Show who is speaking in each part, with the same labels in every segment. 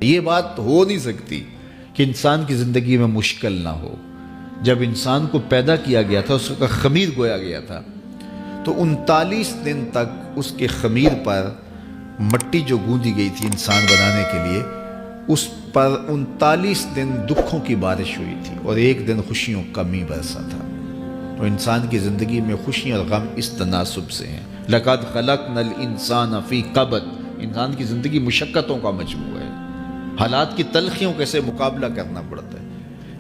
Speaker 1: یہ بات ہو نہیں سکتی کہ انسان کی زندگی میں مشکل نہ ہو۔ جب انسان کو پیدا کیا گیا تھا، اس کا خمیر گویا گیا تھا، تو 39 دن تک اس کے خمیر پر مٹی جو گوندی گئی تھی انسان بنانے کے لیے، اس پر 39 دن دکھوں کی بارش ہوئی تھی اور ایک دن خوشیوں کا می برسا تھا۔ تو انسان کی زندگی میں خوشیاں اور غم اس تناسب سے ہیں۔ لَقَدْ خَلَقْنَا الْإِنسَانَ فِي قَبْضٍ۔ انسان کی زندگی مشقتوں کا مجموعہ ہے، حالات کی تلخیوں کے سے مقابلہ کرنا پڑتا ہے،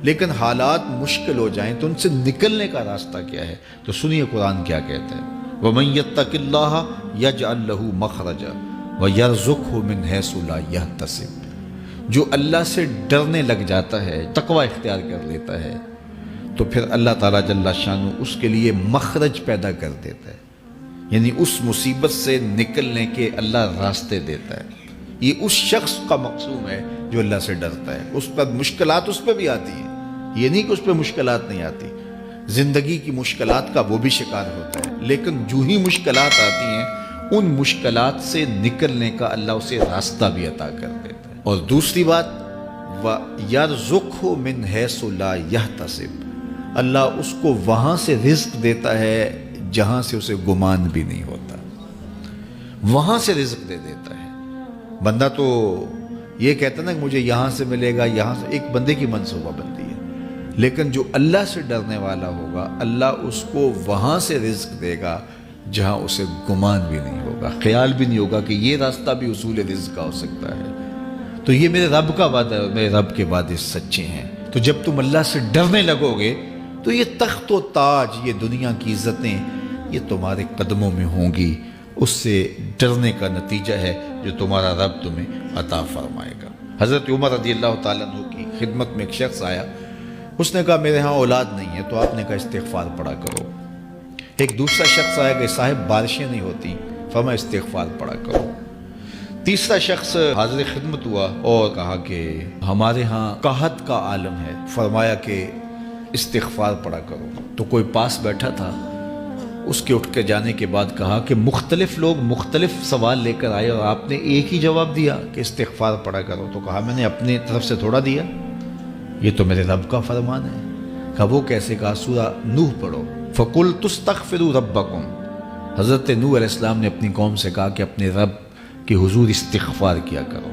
Speaker 1: لیکن حالات مشکل ہو جائیں تو ان سے نکلنے کا راستہ کیا ہے؟ تو سنیے قرآن کیا کہتا ہے، وَمَن يَتَّقِ اللَّهَ يَجْعَل لَّهُ مَخْرَجًا وَيَرْزُقْهُ مِنْ حَيْثُ لَا يَحْتَسِبُ۔ جو اللہ سے ڈرنے لگ جاتا ہے، تقوی اختیار کر لیتا ہے، تو پھر اللہ تعالیٰ جل شانہ اس کے لیے مخرج پیدا کر دیتا ہے، یعنی اس مصیبت سے نکلنے کے اللہ راستے دیتا ہے۔ یہ اس شخص کا مقصود ہے جو اللہ سے ڈرتا ہے۔ اس پر مشکلات اس پہ بھی آتی ہیں، یہ نہیں کہ اس پہ مشکلات نہیں آتی، زندگی کی مشکلات کا وہ بھی شکار ہوتا ہے، لیکن جو ہی مشکلات آتی ہیں ان مشکلات سے نکلنے کا اللہ اسے راستہ بھی عطا کر دیتا ہے۔ اور دوسری بات، وَيَرْزُقْهُ مِنْ حَيْثُ لَا يَحْتَسِبُ، اللہ اس کو وہاں سے رزق دیتا ہے جہاں سے اسے گمان بھی نہیں ہوتا، وہاں سے رزق دے دیتا ہے۔ بندہ تو یہ کہتا نا کہ مجھے یہاں سے ملے گا، یہاں سے، ایک بندے کی منصوبہ بندی ہے، لیکن جو اللہ سے ڈرنے والا ہوگا اللہ اس کو وہاں سے رزق دے گا جہاں اسے گمان بھی نہیں ہوگا، خیال بھی نہیں ہوگا کہ یہ راستہ بھی حصول رزق کا ہو سکتا ہے۔ تو یہ میرے رب کا وعدہ ہے، میرے رب کے وعدے سچے ہیں۔ تو جب تم اللہ سے ڈرنے لگو گے تو یہ تخت و تاج، یہ دنیا کی عزتیں، یہ تمہارے قدموں میں ہوں گی۔ اس سے ڈرنے کا نتیجہ ہے جو تمہارا رب تمہیں عطا فرمائے گا۔ حضرت عمر رضی اللہ تعالیٰ عنہ کی خدمت میں ایک شخص آیا، اس نے کہا میرے ہاں اولاد نہیں ہے، تو آپ نے کہا استغفار پڑھا کرو۔ ایک دوسرا شخص آیا کہ صاحب بارشیں نہیں ہوتی، فرمایا استغفار پڑھا کرو۔ تیسرا شخص حاضر خدمت ہوا اور کہا کہ ہمارے ہاں قحط کا عالم ہے، فرمایا کہ استغفار پڑھا کرو۔ تو کوئی پاس بیٹھا تھا، اس کے اٹھ کے جانے کے بعد کہا کہ مختلف لوگ مختلف سوال لے کر آئے اور آپ نے ایک ہی جواب دیا کہ استغفار پڑھا کرو۔ تو کہا میں نے اپنی طرف سے تھوڑا دیا، یہ تو میرے رب کا فرمان ہے۔ کہا وہ کیسے؟ کہا سورہ نوح پڑھو، فَقُلْتُ اسْتَغْفِرُوا رَبَّكُمْ۔ حضرت نوح علیہ السلام نے اپنی قوم سے کہا کہ اپنے رب کے حضور استغفار کیا کرو،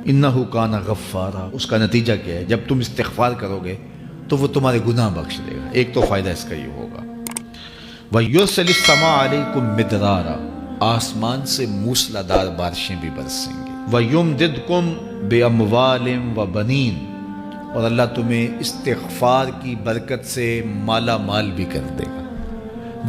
Speaker 1: اِنَّهُ كَانَ غَفَّارًا۔ اس کا نتیجہ کیا ہے؟ جب تم استغفار کرو گے تو وہ تمہارے گناہ بخش دے گا۔ ایک تو فائدہ اس کا یہ ہوگا، وَيُرْسِلِ السَّمَاءَ عَلَيْكُمْ مِدْرَارًا، آسمان سے موسلادھار بارشیں بھی برسیں گی، وَيُمْدِدْكُمْ بِأَمْوَالٍ وَبَنِينَ، اور اللہ تمہیں استغفار کی برکت سے مالا مال بھی کر دے گا،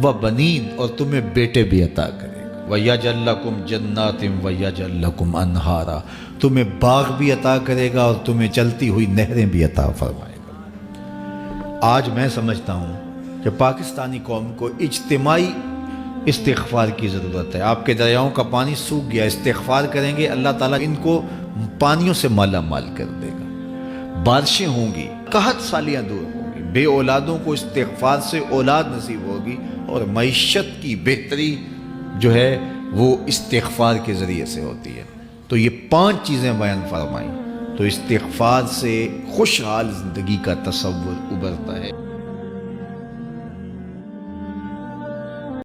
Speaker 1: وَبَنِينَ، اور تمہیں بیٹے بھی عطا کرے گا، وَيَجْعَلْ لَكُمْ جَنَّاتٍ وَيَجْعَلْ لَكُمْ أَنْهَارًا، تمہیں باغ بھی عطا کرے گا اور تمہیں چلتی ہوئی نہریں بھی عطا فرمائے گا۔ آج میں سمجھتا ہوں کہ پاکستانی قوم کو اجتماعی استغفار کی ضرورت ہے۔ آپ کے دریاؤں کا پانی سوکھ گیا، استغفار کریں گے اللہ تعالیٰ ان کو پانیوں سے مالا مال کر دے گا، بارشیں ہوں گی، قحط سالیاں دور ہوں گی، بے اولادوں کو استغفار سے اولاد نصیب ہوگی، اور معیشت کی بہتری جو ہے وہ استغفار کے ذریعے سے ہوتی ہے۔ تو یہ 5 چیزیں بیان فرمائیں، تو استغفار سے خوشحال زندگی کا تصور ابھرتا ہے۔